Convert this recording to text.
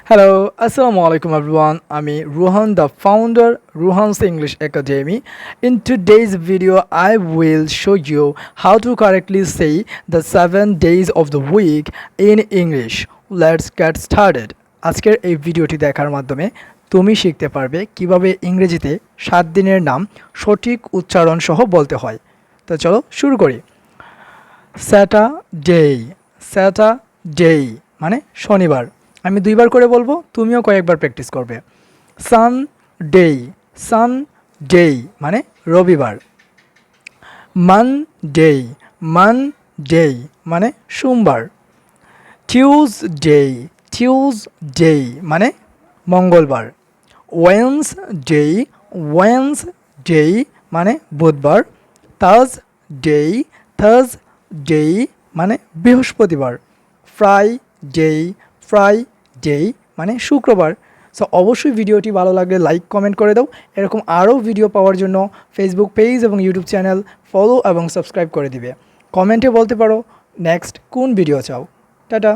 Hello, Assalamu alaikum everyone. I'm Ruhan, the founder Ruhan's English Academy. In today's video, I will show you how to correctly say the 7 days of the week in English. Let's get started. আজকের এই ভিডিওটি দেখার মাধ্যমে তুমি শিখতে পারবে কিভাবে ইংরেজিতে 7 দিনের নাম সঠিক উচ্চারণ সহ বলতে হয়। তো চলো শুরু করি। স্যাটারডে, স্যাটারডে মানে শনিবার। আমি দুইবার করে বলবো, তুমিও কয়েকবার প্র্যাকটিস করবে। সানডে, সানডে মানে রবিবার। মানডে, মানডে মানে সোমবার। টিউজডে, টিউজডে মানে মঙ্গলবার। ওয়েন্সডে, ওয়েন্সডে মানে বুধবার। থার্সডে, থার্সডে মানে বৃহস্পতিবার। ফ্রাইডে, ফ্রাইডে মানে শুক্রবার। সো অবশ্যই ভিডিওটি ভালো লাগলে লাইক কমেন্ট করে দাও। এরকম আরও ভিডিও পাওয়ার জন্য ফেসবুক পেজ এবং ইউটিউব চ্যানেল ফলো এবং সাবস্ক্রাইব করে দিবে। কমেন্টে বলতে পারো নেক্সট কোন ভিডিও চাও। টাটা।